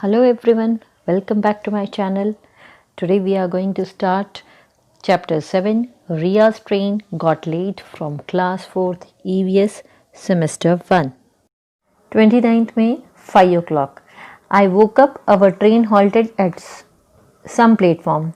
Hello everyone, welcome back to my channel. Today we are going to start chapter 7 Ria's train got late from class 4th EVS semester 1. 29th May 5 o'clock. I woke up, our train halted at some platform.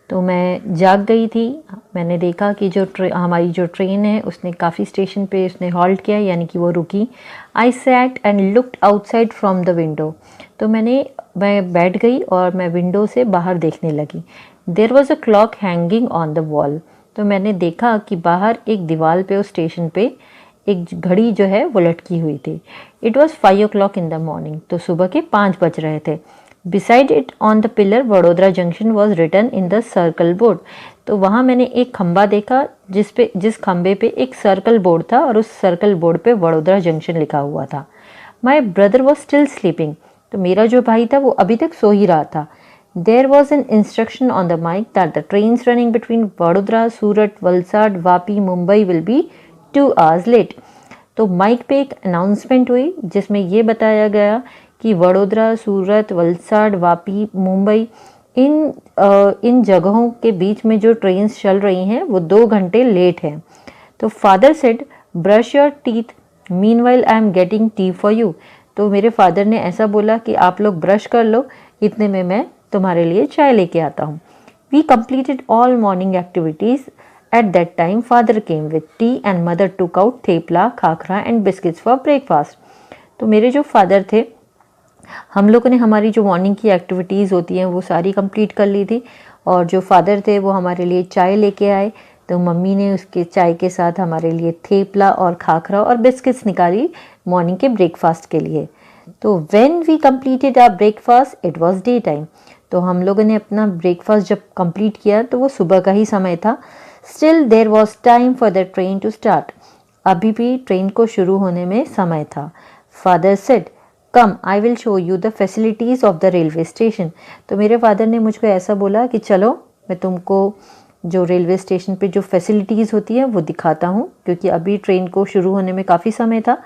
तो मैं जाग गई थी। मैंने देखा कि हमारी जो ट्रेन है उसने काफ़ी स्टेशन पे उसने हॉल्ट किया, यानी कि वो रुकी। I sat and looked outside from the window. तो मैं बैठ गई और मैं विंडो से बाहर देखने लगी। There was a clock hanging on the wall. तो मैंने देखा कि बाहर एक दीवार पे उस स्टेशन पे एक घड़ी जो है वो लटकी हुई थी। It was 5 o'clock in the morning. तो सुबह के 5 बज रहे थे। Beside it on the pillar Vadodara junction was written in the circle board। तो वहाँ मैंने एक खंबा देखा जिस खंबे पे एक सर्कल बोर्ड था और उस सर्कल बोर्ड पे वडोदरा जंक्शन लिखा हुआ था। My brother was still sleeping. तो मेरा जो भाई था वो अभी तक सो ही रहा था। There was an instruction on the mic that the trains running between Vadodara, Surat, Valsad, Vapi, Mumbai will be 2 hours late. तो माइक पे एक अनाउंसमेंट हुई जिसमें ये बताया गया कि वडोदरा, सूरत, वलसाड, वापी, मुंबई इन जगहों के बीच में जो ट्रेन्स चल रही हैं वो 2 घंटे लेट हैं। तो father said brush your teeth meanwhile I am getting T for you. तो मेरे फादर ने ऐसा बोला कि आप लोग ब्रश कर लो, इतने में मैं तुम्हारे लिए चाय लेके आता हूँ। We completed all morning activities. At that time father came with tea and mother took out thepla, khakhra and biscuits for breakfast. तो मेरे जो फादर थे, हम लोगों ने हमारी जो मॉर्निंग की एक्टिविटीज़ होती हैं वो सारी कंप्लीट कर ली थी और जो फादर थे वो हमारे लिए चाय लेके आए। तो मम्मी ने उसके चाय के साथ हमारे लिए थेपला और खाखरा और बिस्किट्स निकाली मॉर्निंग के ब्रेकफास्ट के लिए। तो when we completed our breakfast it was day time. तो हम लोगों ने अपना ब्रेकफास्ट जब कंप्लीट किया तो वो सुबह का ही समय था। Still there was time for the train to start. अभी भी ट्रेन को शुरू होने में समय था। Father said come I will show you the facilities of the railway station. तो मेरे फादर ने मुझको ऐसा बोला कि चलो मैं तुमको जो रेलवे स्टेशन पे जो फैसिलिटीज़ होती हैं वो दिखाता हूँ, क्योंकि अभी ट्रेन को शुरू होने में काफ़ी समय था।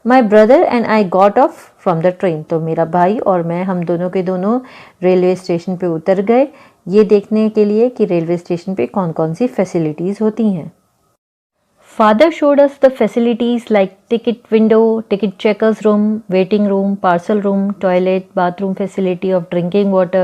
My brother and I got off from the train. तो मेरा भाई और मैं, हम दोनों के दोनों रेलवे स्टेशन पे उतर गए, ये देखने के लिए कि रेलवे स्टेशन पे कौन कौन सी फैसिलिटीज़ होती हैं। Father showed us the facilities like ticket window, ticket checkers room, waiting room, parcel room, toilet, bathroom facility of drinking water,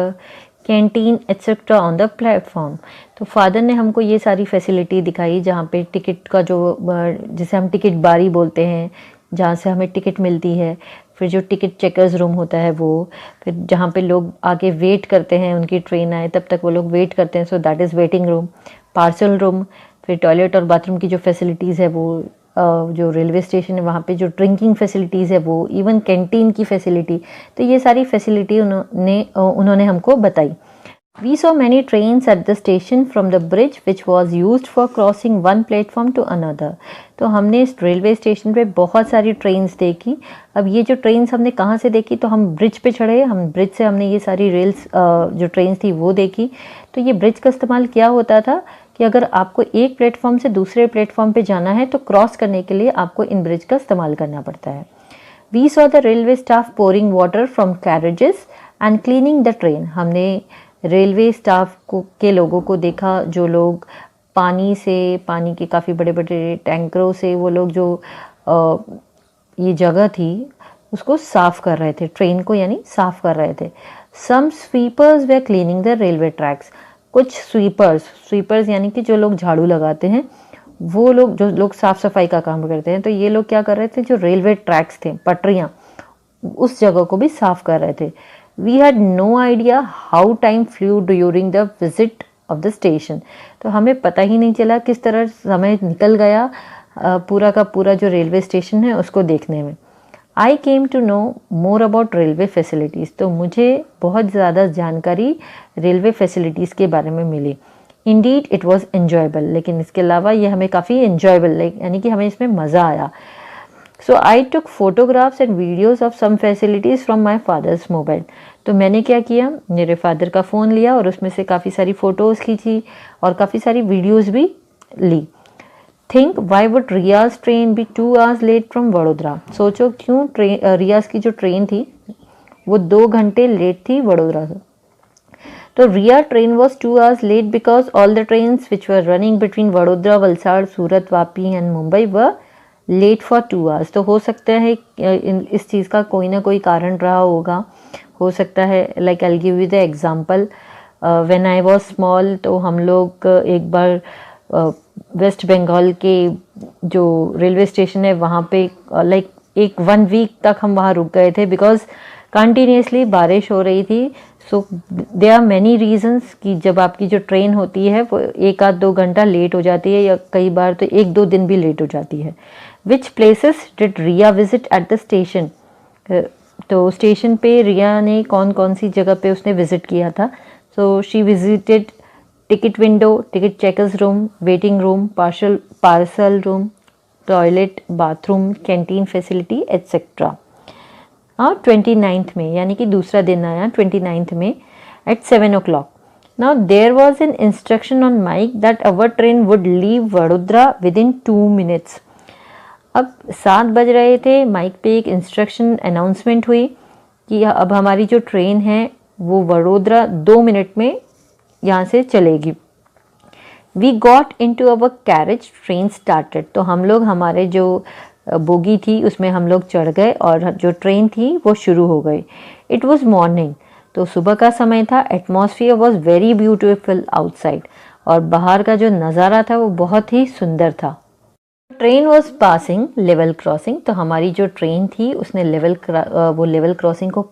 canteen etc. on the platform। तो फादर ने हमको ये सारी फैसिलिटी दिखाई जहाँ पे टिकट का जिसे हम टिकट बारी बोलते हैं, जहाँ से हमें टिकट मिलती है। फिर जो टिकट चेकर्स रूम होता है वो, फिर जहाँ पे लोग आके वेट करते हैं उनकी ट्रेन आए तब तक वो लोग वेट करते हैं, सो that is waiting room. Parcel room, फिर टॉयलेट और बाथरूम की जो फैसिलिटीज़ है वो, जो रेलवे स्टेशन है वहाँ पे जो ड्रिंकिंग फैसिलिटीज़ है वो, इवन कैंटीन की फैसिलिटी। तो ये सारी फैसिलिटी उन्होंने हमको बताई। We saw many trains at the station from the bridge which was used for crossing one platform to another। तो हमने इस रेलवे स्टेशन पे बहुत सारी ट्रेन्स देखी। अब ये जो ट्रेन्स हमने कहाँ से देखी, तो हम ब्रिज पे चढ़े, हम ब्रिज से हमने ये सारी जो ट्रेन्स थी वो देखी। तो ये ब्रिज का इस्तेमाल क्या होता था कि अगर आपको एक प्लेटफॉर्म से दूसरे प्लेटफॉर्म पे जाना है तो क्रॉस करने के लिए आपको इन ब्रिज का इस्तेमाल करना पड़ता है। We saw the railway staff pouring water from carriages and cleaning the train. हमने रेलवे स्टाफ के लोगों को देखा, जो लोग पानी के काफ़ी बड़े बड़े टैंकरों से वो लोग जो ये जगह थी उसको साफ़ कर रहे थे, ट्रेन को यानी साफ़ कर रहे थे। Some sweepers were cleaning the railway tracks. कुछ स्वीपर्स यानी कि जो लोग झाड़ू लगाते हैं, वो लोग जो लोग साफ़ सफाई का काम करते हैं, तो ये लोग क्या कर रहे थे, जो रेलवे ट्रैक्स थे, पटरियाँ, उस जगह को भी साफ़ कर रहे थे। We had no idea how time flew during the visit of the station। तो हमें पता ही नहीं चला किस तरह समय निकल गया पूरा का पूरा जो रेलवे स्टेशन है उसको देखने में। I came to know more about railway facilities. तो मुझे बहुत ज़्यादा जानकारी रेलवे फैसिलिटीज़ के बारे में मिली। Indeed it was enjoyable। लेकिन इसके अलावा ये हमें काफ़ी enjoyable यानी कि हमें इसमें मज़ा आया। So I took photographs and videos of some facilities from my father's mobile। तो मैंने क्या किया, मेरे फादर का फ़ोन लिया और उसमें से काफ़ी सारी फ़ोटोज़ खींची और काफ़ी सारी वीडियोज़ भी ली। Think why would Riya's train be 2 hours late from Vadodara. सोचो क्यों रियाज की जो ट्रेन थी वो 2 घंटे लेट थी वडोदरा से। तो Riya train was 2 hours late because all the trains which were running between Vadodara, Valsad, Surat, Vapi and Mumbai were late for 2 hours। तो हो सकता है इस चीज़ का कोई ना कोई कारण रहा होगा। हो सकता है, like I give you the example, when I was small, तो हम लोग एक बार वेस्ट बंगाल के जो रेलवे स्टेशन है वहाँ पे लाइक एक 1 week तक हम वहाँ रुक गए थे बिकॉज कंटिन्यूसली बारिश हो रही थी। So there are many reasons कि जब आपकी जो ट्रेन होती है वो 1 आध 2 घंटा लेट हो जाती है, या कई बार तो 1-2 दिन भी लेट हो जाती है। Which places did Riya visit at the station? तो स्टेशन पे रिया ने कौन कौन सी जगह पे उसने विजिट किया था? So she visited ticket window, ticket checkers room, waiting room, parcel room, toilet, bathroom, canteen facility etcetera. और 29th में, यानी कि दूसरा दिन आया 29th में at 7 o'clock। Now there was an instruction on mic that our train would leave Vadodara within 2 minutes। अब 7 बज रहे थे, माइक पे एक इंस्ट्रक्शन अनाउंसमेंट हुई कि अब हमारी जो ट्रेन है वो वडोदरा 2 मिनट में यहाँ से चलेगी। We got into our carriage, train started. तो हम लोग, हमारे जो बोगी थी उसमें हम लोग चढ़ गए और जो ट्रेन थी वो शुरू हो गई। इट वॉज मॉर्निंग, तो सुबह का समय था। Atmosphere was very beautiful outside, और बाहर का जो नज़ारा था वो बहुत ही सुंदर था। Train was passing level crossing, तो हमारी जो ट्रेन थी उसने वो लेवल क्रॉसिंग को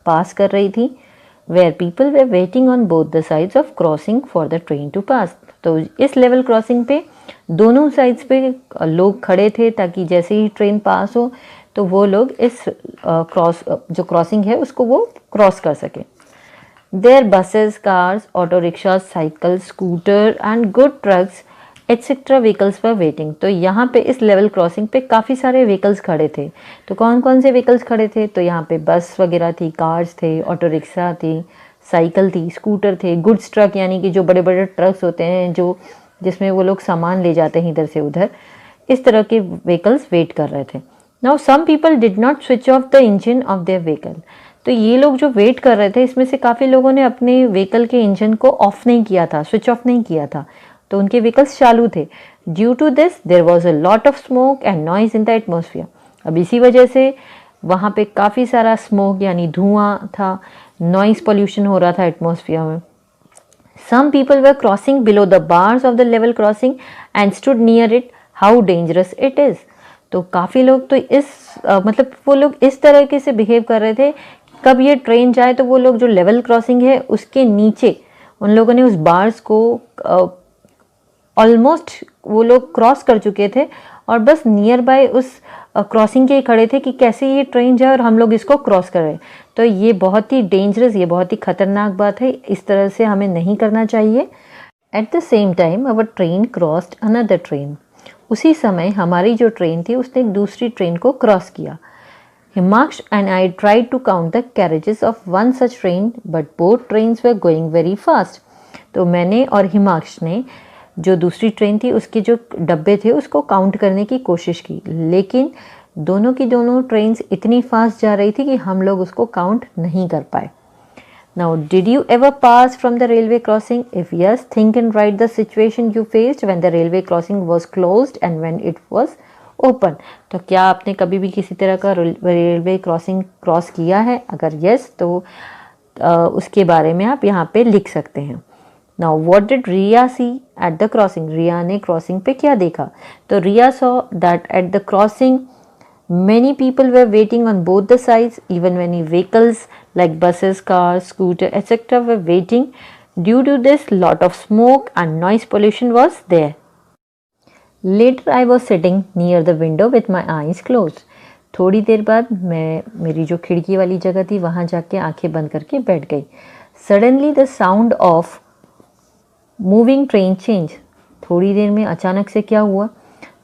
पास कर रही थी। Where people were waiting on both the sides of crossing for the train to pass. तो इस लेवल क्रॉसिंग पे दोनों साइड्स पे लोग खड़े थे ताकि जैसे ही ट्रेन पास हो तो वो लोग इस जो क्रॉसिंग है उसको वो क्रॉस कर सके। There buses, cars, auto rickshaw, cycle, scooter and good trucks etcetera vehicles were waiting. तो यहाँ पे इस लेवल क्रॉसिंग पे काफ़ी सारे व्हीकल्स खड़े थे। तो कौन कौन से व्हीकल्स खड़े थे? तो यहाँ पे बस वगैरह थी, कार्स थे, ऑटो रिक्शा थी, साइकिल थी, स्कूटर थे, गुड्स ट्रक यानी कि जो बड़े बड़े ट्रक्स होते हैं जो जिसमें वो लोग सामान ले जाते हैं इधर से उधर, इस तरह के व्हीकल्स वेट कर रहे थे। Now some people did not switch off the engine of their vehicle. तो ये लोग जो वेट कर रहे थे इसमें से काफ़ी लोगों ने अपने व्हीकल के इंजन को ऑफ नहीं किया था, स्विच ऑफ नहीं किया था, तो उनके व्हीकल्स चालू थे। Due to this there was a lot of smoke and noise in the atmosphere. अब इसी वजह से वहाँ पे काफ़ी सारा स्मोक यानी धुआं था, नॉइज पोल्यूशन हो रहा था एटमोसफियर में। Some people were crossing below the bars of the level crossing and stood near it. How dangerous it is! तो काफ़ी लोग तो मतलब वो लोग इस तरह से बिहेव कर रहे थे, कब ये ट्रेन जाए तो वो लोग जो लेवल क्रॉसिंग है उसके नीचे उन लोगों ने उस बार्स को ऑलमोस्ट वो लोग क्रॉस कर चुके थे और बस नियर बाय उस क्रॉसिंग के खड़े थे कि कैसे ये ट्रेन जाए और हम लोग इसको क्रॉस कर रहे हैं। तो ये बहुत ही डेंजरस, ये बहुत ही खतरनाक बात है, इस तरह से हमें नहीं करना चाहिए। At the same time our train crossed another train. उसी समय हमारी जो ट्रेन थी उसने एक दूसरी ट्रेन को क्रॉस किया। Himaksh and I tried to count the carriages of one such train but both trains were going very fast. तो मैंने और हिमाक्ष ने जो दूसरी ट्रेन थी उसके जो डब्बे थे उसको काउंट करने की कोशिश की, लेकिन दोनों की दोनों ट्रेन्स इतनी फास्ट जा रही थी कि हम लोग उसको काउंट नहीं कर पाए। Now did you ever pass from the railway crossing? If yes, think and right the situation you faced when the railway crossing was closed end when it was open. तो क्या आपने कभी भी किसी तरह का रेलवे क्रॉसिंग क्रॉस किया है? अगर यस तो उसके बारे में आप यहाँ पे लिख सकते हैं। Now what did Riya see at the crossing? रिया ने क्रॉसिंग पे क्या देखा? तो रिया saw that at the crossing many people were waiting on both the sides, even many vehicles like buses, cars, scooter, etc. were waiting. Due to this, lot of smoke and noise pollution was there. Later I was sitting near the window with my eyes closed. थोड़ी देर बाद मैं मेरी जो खिड़की वाली जगह थी वहाँ जाके आंखें बंद करके बैठ गई। Suddenly the sound of moving train change. थोड़ी देर में अचानक से क्या हुआ,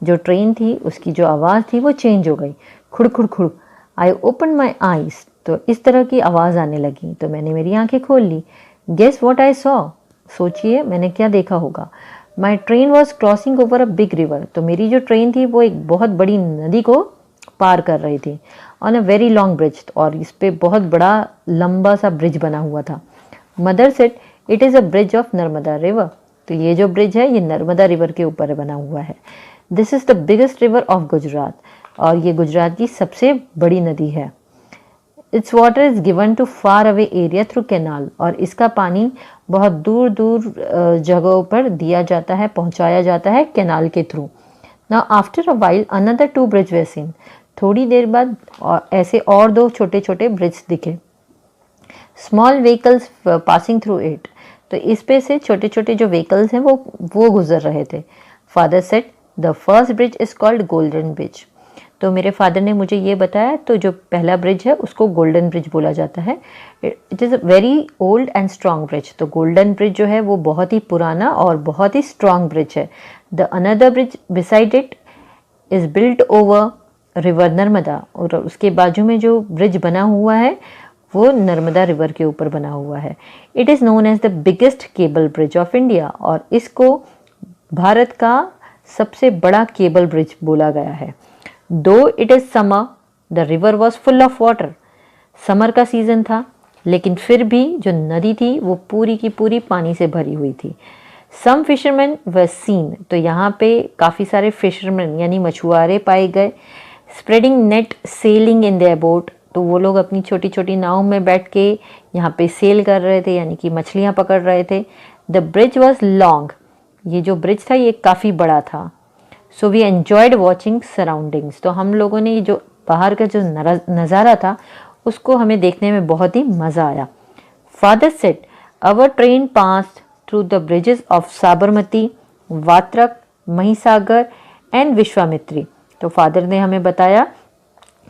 जो ट्रेन थी उसकी जो आवाज़ थी वो चेंज हो गई, खुड़ खुड़ खुड़। आई ओपन माई आईज, तो इस तरह की आवाज़ आने लगी, तो मैंने मेरी आंखें खोल ली। Guess what I saw? सोचिए मैंने क्या देखा होगा। My train was crossing over a big river. तो मेरी जो ट्रेन थी वो एक बहुत बड़ी नदी को पार कर रही थी। On a very long bridge, और इस पे बहुत बड़ा लंबा सा ब्रिज बना हुआ था। Mother said it is a bridge of Narmada river, तो ये जो ब्रिज है ये नर्मदा रिवर के ऊपर बना हुआ है। This is the biggest river of Gujarat, और ये गुजरात की सबसे बड़ी नदी है। Its water is given to far away area through canal, और इसका पानी बहुत दूर दूर जगहों पर दिया जाता है, पहुंचाया जाता है कैनाल के थ्रू। Now after a while another 2 bridge we seen, थोड़ी देर बाद ऐसे और 2 छोटे छोटे ब्रिज दिखे। Small vehicles passing through it, तो इस पे से छोटे छोटे जो व्हीकल्स हैं वो गुजर रहे थे। Father said the first bridge is called golden bridge, तो मेरे फादर ने मुझे ये बताया, तो जो पहला ब्रिज है उसको गोल्डन ब्रिज बोला जाता है। It is a very old and strong bridge, तो गोल्डन ब्रिज जो है वो बहुत ही पुराना और बहुत ही स्ट्रॉन्ग ब्रिज है। The another bridge beside it is built over river Narmada, और उसके बाजू में जो ब्रिज बना हुआ है वो नर्मदा रिवर के ऊपर बना हुआ है। It is known as the biggest cable bridge of India, और इसको भारत का सबसे बड़ा केबल ब्रिज बोला गया है। दो it is summer the river was full of water, summer का सीजन था लेकिन फिर भी जो नदी थी वो पूरी की पूरी पानी से भरी हुई थी। सम फिशरमैन वर सीन, तो यहाँ पे काफ़ी सारे फिशरमैन यानी मछुआरे पाए गए। Spreading net selling in their boat, तो वो लोग अपनी छोटी छोटी नाव में बैठ के यहाँ पे सेल कर रहे थे, यानी कि मछलियाँ पकड़ रहे थे। द ब्रिज वॉज लॉन्ग, ये जो ब्रिज था ये काफ़ी बड़ा था। So we enjoyed watching surroundings, तो हम लोगों ने जो बाहर का जो नज़ारा था उसको हमें देखने में बहुत ही मज़ा आया। Father said our train pass through the bridges of Sabarmati, Vatrak, Mahisagar and Vishwamitri, तो फादर ने हमें बताया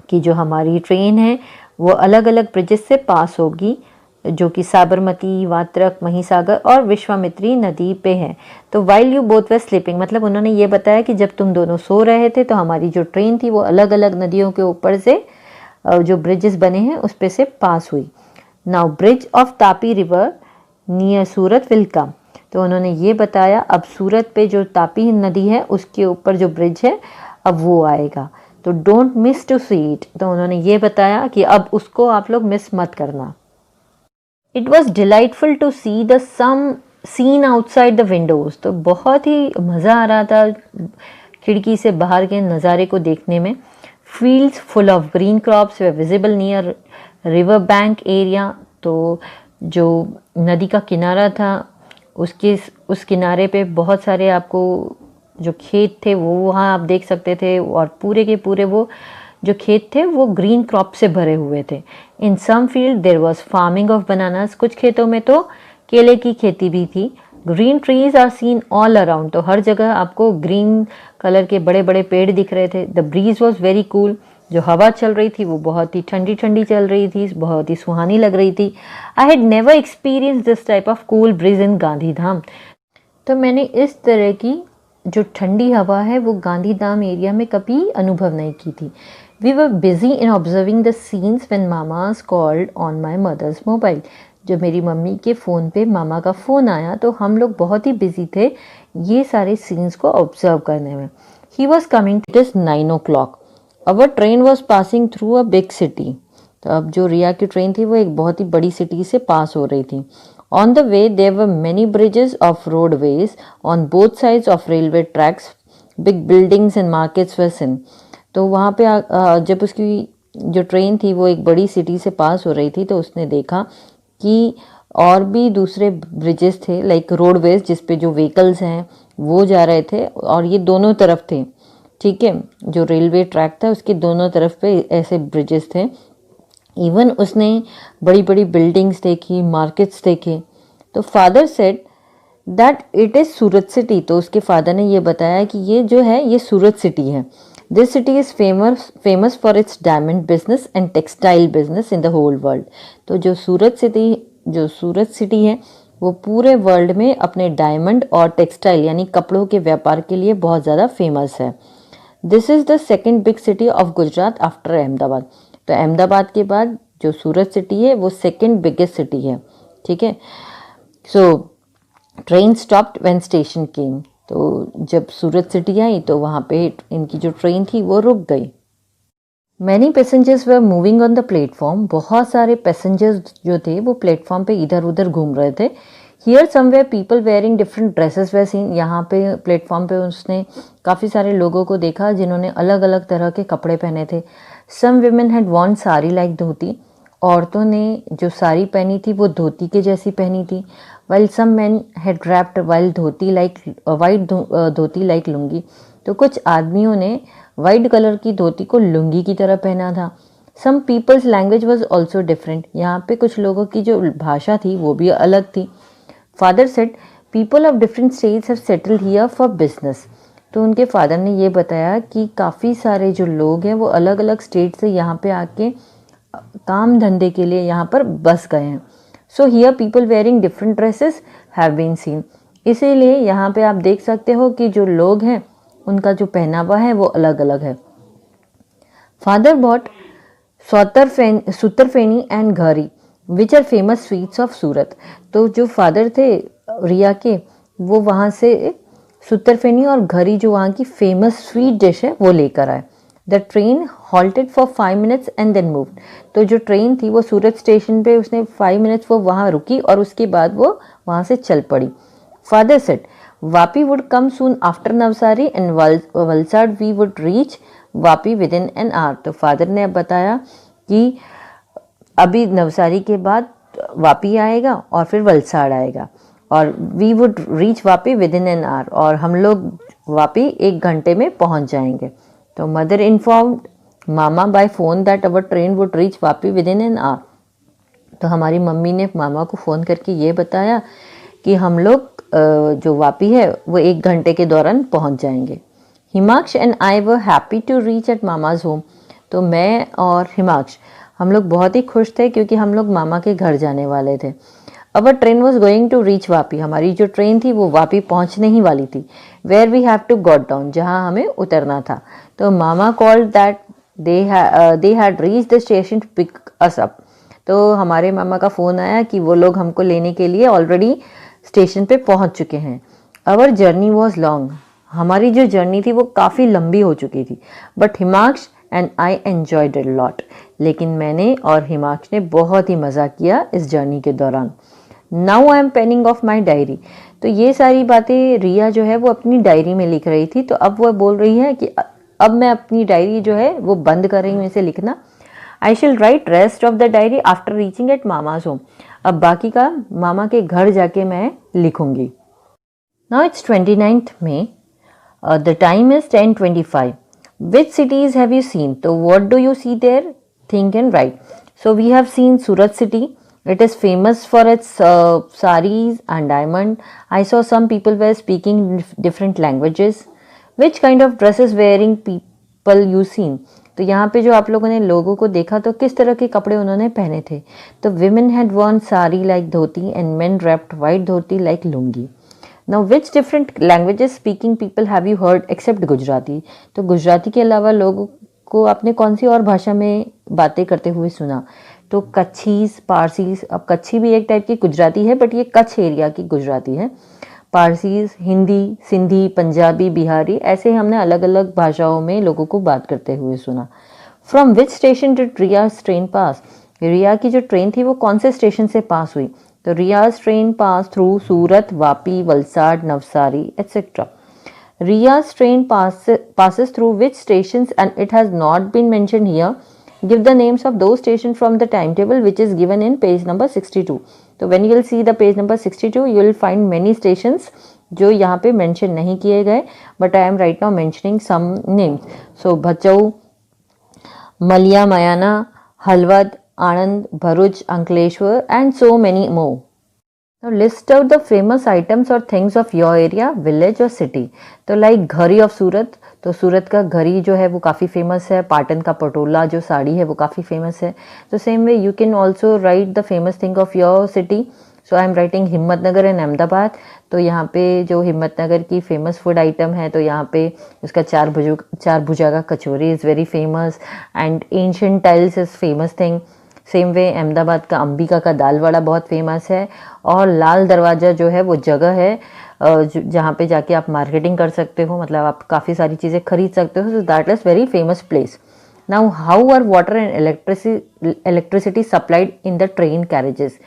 कि जो हमारी ट्रेन है वो अलग अलग ब्रिजेस से पास होगी, जो कि साबरमती, वात्रक, महिसागर और विश्वामित्री नदी पे है। तो while you both were sleeping, मतलब उन्होंने ये बताया कि जब तुम दोनों सो रहे थे तो हमारी जो ट्रेन थी वो अलग अलग नदियों के ऊपर से जो ब्रिजेस बने हैं उस पे से पास हुई। Now bridge of Tapi river near Surat will come, तो उन्होंने ये बताया अब सूरत पे जो तापी नदी है उसके ऊपर जो ब्रिज है अब वो आएगा, तो don't miss to see it, तो उन्होंने ये बताया कि अब उसको आप लोग मिस मत करना। It was delightful to see the some scene outside the windows, तो बहुत ही मज़ा आ रहा था खिड़की से बाहर के नज़ारे को देखने में। Fields full of green crops way visible near river bank area, तो जो नदी का किनारा था उस किनारे पे बहुत सारे आपको जो खेत थे वो वहाँ आप देख सकते थे, और पूरे के पूरे वो जो खेत थे वो ग्रीन क्रॉप से भरे हुए थे। In some field there was farming of bananas, कुछ खेतों में तो केले की खेती भी थी। Green trees are seen all around, तो हर जगह आपको ग्रीन कलर के बड़े बड़े पेड़ दिख रहे थे। The breeze was very cool, जो हवा चल रही थी वो बहुत ही ठंडी ठंडी चल रही थी, बहुत ही सुहानी लग रही थी। I had never experience this type of cool breeze in Gandhidham, तो मैंने इस तरह की जो ठंडी हवा है वो गांधीधाम एरिया में कभी अनुभव नहीं की थी। We were busy in observing the scenes when मामाज called on my mother's mobile, जब मेरी मम्मी के फ़ोन पे मामा का फ़ोन आया तो हम लोग बहुत ही बिजी थे ये सारे सीन्स को ऑब्जर्व करने में। He was coming, it is 9 o'clock, our train was passing through a big city, तो अब जो रिया की ट्रेन थी वो एक बहुत ही बड़ी सिटी से पास हो रही थी। On the way, there were many bridges of roadways on both sides of railway tracks. Big buildings and markets were seen. तो वहाँ पे जब उसकी जो ट्रेन थी वो एक बड़ी सिटी से पास हो रही थी तो उसने देखा कि और भी दूसरे ब्रिजेस थे, लाइक रोडवेज, जिस पे जो व्हीकल्स हैं वो जा रहे थे, और ये दोनों तरफ थे। ठीक है, जो रेलवे ट्रैक था उसके दोनों तरफ पे ऐसे ब्रिजेस थे। इवन उसने बड़ी बड़ी बिल्डिंग्स देखी, मार्केट्स देखे। तो father said that it is Surat city, तो उसके फादर ने ये बताया कि ये जो है ये सूरत सिटी है। This city is famous for its diamond business and textile business in the whole world, तो जो सूरत सिटी है वो पूरे वर्ल्ड में अपने डायमंड और टेक्सटाइल यानी कपड़ों के व्यापार के लिए बहुत ज़्यादा फेमस है। This is the second big city of Gujarat after Ahmedabad, तो अहमदाबाद के बाद जो सूरत सिटी है वो सेकेंड बिगेस्ट सिटी है। ठीक है, so train stopped when station came, तो जब सूरत सिटी आई तो वहाँ पे इनकी जो ट्रेन थी वो रुक गई। Many passengers were moving on the platform, बहुत सारे पैसेंजर्स जो थे वो प्लेटफॉर्म पे इधर उधर घूम रहे थे. Here somewhere people wearing different dresses were seen, यहाँ पे प्लेटफॉर्म पे उसने काफ़ी सारे लोगों को देखा जिन्होंने अलग अलग तरह के कपड़े पहने थे. Some women had worn sari like dhoti, औरतों ने जो साड़ी पहनी थी वो धोती के जैसी पहनी थी. While some man had wrapped while dhoti like white dhoti like lungi, तो कुछ आदमियों ने वाइट कलर की धोती को लुंगी की तरह पहना था. Some peoples language was also different, यहाँ पे कुछ लोगों की जो भाषा थी वो भी अलग थी. Father said people of different states have settled here for business, तो उनके फादर ने ये बताया कि काफ़ी सारे जो लोग हैं वो अलग अलग स्टेट से यहाँ पे आके काम धंधे के लिए यहाँ पर बस गए हैं. So here people wearing different dresses have been seen, इसीलिए यहाँ पे आप देख सकते हो कि जो लोग हैं उनका जो पहनावा है वो अलग अलग है. Father bot sutarfeni and ghari which are famous sweets of Surat, तो जो फादर थे रिया के वो वहाँ से सुतरफेनी और घरी जो वहाँ की फेमस स्वीट डिश है वो लेकर आए. The train halted for 5 minutes and then moved, तो जो ट्रेन थी वो सूरत स्टेशन पे उसने 5 मिनट्स वो वहाँ रुकी और उसके बाद वो वहाँ से चल पड़ी. Father said Vapi would come soon after Navsari and Valsad we would reach Vapi within an hour, तो फादर ने अब बताया कि अभी नवसारी के बाद वापी आएगा और फिर वलसाड़ आएगा और we would reach Vapi within an hour, और हम लोग वापी 1 घंटे में पहुंच जाएंगे. तो mother informed mama by phone that our train would reach Vapi within an hour, तो हमारी मम्मी ने मामा को फ़ोन करके ये बताया कि हम लोग जो वापी है वो 1 घंटे के दौरान पहुंच जाएंगे. Himaksh and I were happy to reach at mama's home, तो मैं और हिमाक्ष हम लोग बहुत ही खुश थे क्योंकि हम लोग मामा के घर जाने वाले थे. Our train was going to reach Vapi, हमारी जो ट्रेन थी वो वापी पहुंचने ही वाली थी. Where we have to got down, जहां हमें उतरना था. तो mama called that they had reach the station to pick us up, तो हमारे मामा का फ़ोन आया कि वो लोग हमको लेने के लिए ऑलरेडी स्टेशन पे पहुंच चुके हैं. आवर जर्नी वॉज लॉन्ग, हमारी जो जर्नी थी वो काफ़ी लंबी हो चुकी थी. But Himaksh and I enjoyed it lot, लेकिन मैंने और हिमाक्ष ने बहुत ही मज़ा किया इस जर्नी के दौरान. Now I am penning off my diary, तो ये सारी बातें रिया जो है वो अपनी डायरी में लिख रही थी. तो अब वो बोल रही है कि अब मैं अपनी डायरी जो है वो बंद कर रही हूँ इसे लिखना. I shall write rest of the diary after reaching at mama's home, अब बाकी का मामा के घर जाके मैं लिखूंगी. Now it's 29th May, the time is 10:25. Which cities have you seen? So what do you see there? Think and write. So we have seen Surat city. It is famous for its saris and diamond. I saw some people were speaking different languages. Which kind of dresses wearing people you seen? तो यहाँ पे जो आप लोगों ने लोगों को देखा तो किस तरह के कपड़े उन्होंने पहने थे. तो women had worn sari like dhoti and men wrapped white dhoti like lungi. Now which different languages speaking people have you heard except Gujarati? तो गुजराती के अलावा लोगों को आपने कौन सी और भाषा में बातें करते हुए सुना? तो कच्छीस, पारसीस, अब कच्छी भी एक टाइप की गुजराती है बट ये कच्छ एरिया की गुजराती है. पारसीस, हिंदी, सिंधी, पंजाबी, बिहारी, ऐसे हमने अलग अलग भाषाओं में लोगों को बात करते हुए सुना. From which station did Riya's train pass? Riya की जो ट्रेन थी वो कौन से स्टेशन से पास हुई? तो Riya's train pass through Surat, Vapi, Valsad, Navsari etc. Riya's train passes through which stations and it has not been mentioned here. Give the names of those stations from the timetable which is given in page number 62. तो when you will see the page number 62, you will find many stations जो यहाँ पे mention नहीं किए गए, but I am right now mentioning some names. So Bhachau, मलिया मयाना, Halvad, Anand, Bharuch, Ankleshwar and so many more. Now list out the famous items or things of your area, village or city. तो like घरी of सूरत, तो सूरत का घरी जो है वो काफ़ी फेमस है. पाटन का पटोला जो साड़ी है वो काफ़ी फेमस है. तो same way you can also right the famous thing of your city. So I am writing Himmatnagar and Ahmedabad. तो यहाँ पे जो हिम्मतनगर की फेमस फूड आइटम है तो यहाँ पे उसका चार भुजा का kachori is very famous and ancient tiles is famous thing. Same way Ahmedabad का अंबिका का दाल वड़ा बहुत फेमस है. और लाल दरवाज़ा जो है वो जगह है जहाँ पे जाके आप मार्केटिंग कर सकते हो, मतलब आप काफ़ी सारी चीज़ें खरीद सकते हो. So that is very famous place. Now how are water and electricity supplied in the train carriages.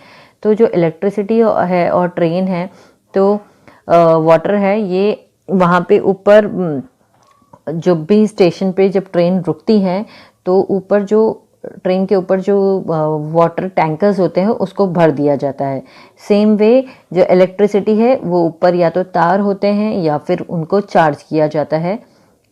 तो जो इलेक्ट्रिसिटी है और ट्रेन है, तो वाटर है, ये वहाँ पे ऊपर जब भी स्टेशन पे जब ट्रेन रुकती है तो ऊपर जो ट्रेन के ऊपर जो वाटर टैंकर्स होते हैं उसको भर दिया जाता है। सेम वे जो इलेक्ट्रिसिटी है वो ऊपर या तो तार होते हैं या फिर उनको चार्ज किया जाता है।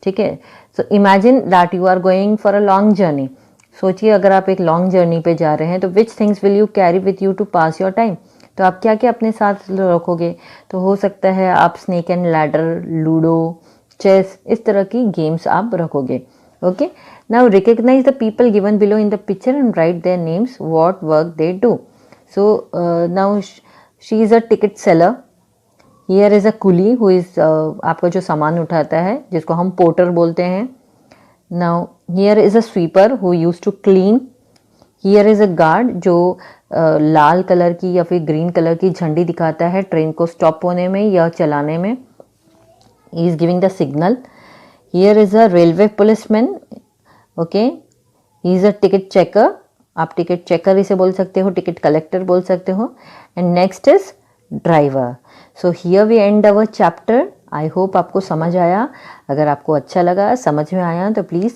ठीक है, so imagine that you are going for a long journey. सोचिए अगर आप एक लॉन्ग जर्नी पे जा रहे हैं तो which things will you carry with you to pass your time. तो आप क्या क्या अपने साथ रखोगे? तो हो सकता है आप snake and ladder, ludo, chess, इस तरह की गेम्स आप रखोगे। Okay, now recognize the people given below in the picture and write their names, what work they do. So now she is a ticket seller, here is a coolie who is आपका जो सामान उठाता है जिसको हम porter बोलते हैं। Now here is a sweeper who use to clean. Here is a guard जो लाल कलर की या फिर ग्रीन कलर की झंडी दिखाता है ट्रेन को स्टॉप होने में या चलाने में। He is giving the signal. Here is a railway policeman. Okay, he is a ticket checker. आप टिकट चेकर इसे बोल सकते हो, टिकट कलेक्टर बोल सकते हो। And next is driver. So here we end our chapter. I hope आपको समझ आया। अगर आपको अच्छा लगा, समझ में आया तो प्लीज़